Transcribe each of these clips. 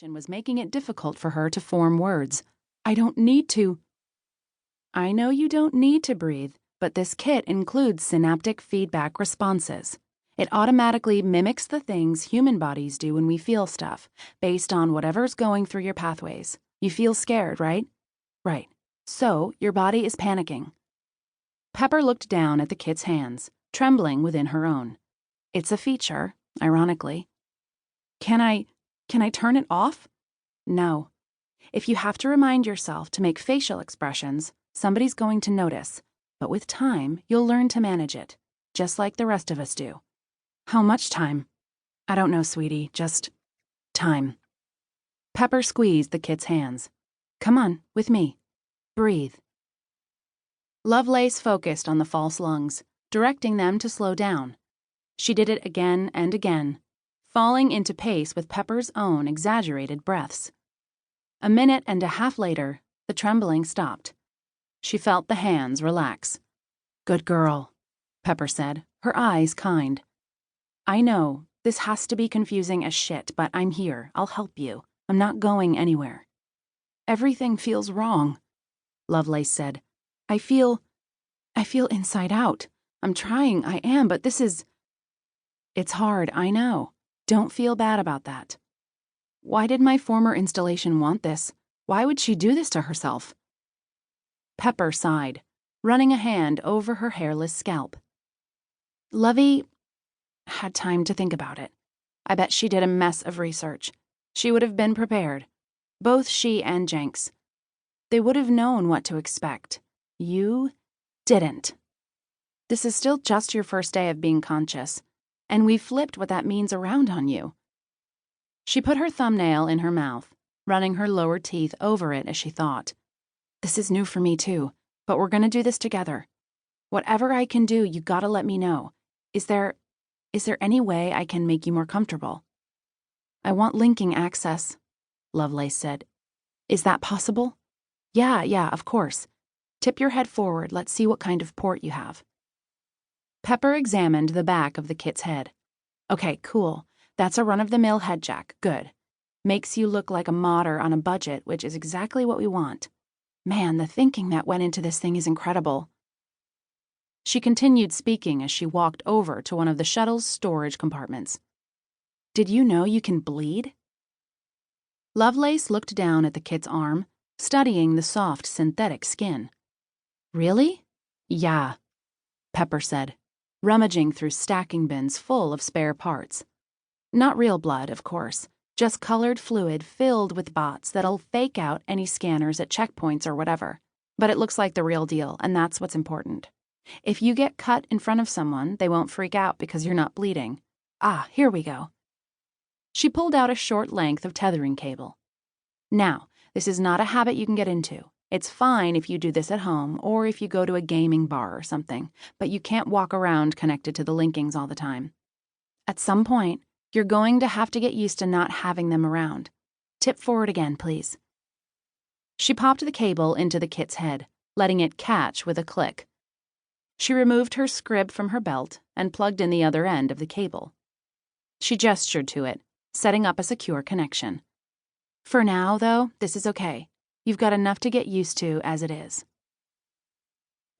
stimulation was making it difficult for her to form words. I don't need to. I know you don't need to breathe, but this kit includes synaptic feedback responses. It automatically mimics the things human bodies do when we feel stuff, based on whatever's going through your pathways. You feel scared, right? Right. So, your body is panicking. Pepper looked down at the kit's hands, trembling within her own. It's a feature, ironically. Can I turn it off? No. If you have to remind yourself to make facial expressions, somebody's going to notice, but with time, you'll learn to manage it, just like the rest of us do. How much time? I don't know, sweetie, just time. Pepper squeezed the kit's hands. Come on, with me. Breathe. Lovelace focused on the false lungs, directing them to slow down. She did it again and again, falling into pace with Pepper's own exaggerated breaths. A minute and a half later, the trembling stopped. She felt the hands relax. Good girl, Pepper said, her eyes kind. I know, this has to be confusing as shit, but I'm here. I'll help you. I'm not going anywhere. Everything feels wrong, Lovelace said. I feel inside out. I'm trying, I am, but this is... It's hard, I know. Don't feel bad about that. Why did my former installation want this? Why would she do this to herself? Pepper sighed, running a hand over her hairless scalp. Lovey had time to think about it. I bet she did a mess of research. She would have been prepared. Both she and Jenks. They would have known what to expect. You didn't. This is still just your first day of being conscious, and we've flipped what that means around on you. She put her thumbnail in her mouth, running her lower teeth over it as she thought. This is new for me too, but we're gonna do this together. Whatever I can do, you gotta let me know. Is there any way I can make you more comfortable? I want linking access, Lovelace said. Is that possible? Yeah, of course. Tip your head forward, let's see what kind of port you have. Pepper examined the back of the kit's head. Okay, cool. That's a run-of-the-mill head jack, good. Makes you look like a modder on a budget, which is exactly what we want. Man, the thinking that went into this thing is incredible. She continued speaking as she walked over to one of the shuttle's storage compartments. Did you know you can bleed? Lovelace looked down at the kit's arm, studying the soft synthetic skin. Really? Yeah, Pepper said, rummaging through stacking bins full of spare parts. Not real blood, of course, just colored fluid filled with bots that'll fake out any scanners at checkpoints or whatever. But it looks like the real deal, and that's what's important. If you get cut in front of someone, they won't freak out because you're not bleeding. Ah, here we go. She pulled out a short length of tethering cable. Now, this is not a habit you can get into. It's fine if you do this at home or if you go to a gaming bar or something, but you can't walk around connected to the linkings all the time. At some point, you're going to have to get used to not having them around. Tip forward again, please. She popped the cable into the kit's head, letting it catch with a click. She removed her scrib from her belt and plugged in the other end of the cable. She gestured to it, setting up a secure connection. For now, though, this is okay. You've got enough to get used to as it is.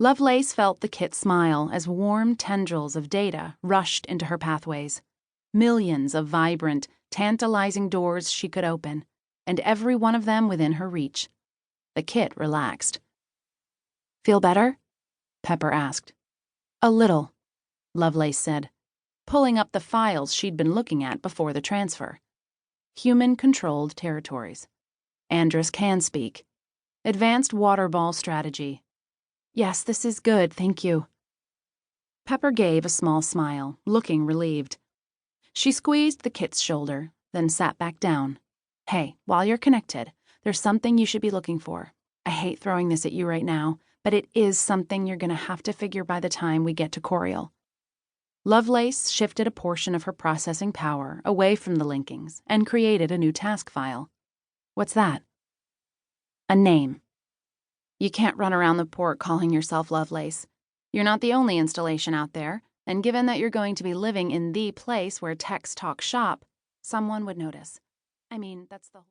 Lovelace felt the kit smile as warm tendrils of data rushed into her pathways. Millions of vibrant, tantalizing doors she could open, and every one of them within her reach. The kit relaxed. Feel better? Pepper asked. A little, Lovelace said, pulling up the files she'd been looking at before the transfer. Human-controlled territories. Andrus can speak. Advanced water ball strategy. Yes, this is good, thank you. Pepper gave a small smile, looking relieved. She squeezed the kit's shoulder, then sat back down. Hey, while you're connected, there's something you should be looking for. I hate throwing this at you right now, but it is something you're going to have to figure by the time we get to Coriel. Lovelace shifted a portion of her processing power away from the linkings and created a new task file. What's that? A name. You can't run around the port calling yourself Lovelace. You're not the only installation out there, and given that you're going to be living in the place where techs talk shop, someone would notice. I mean, that's the whole...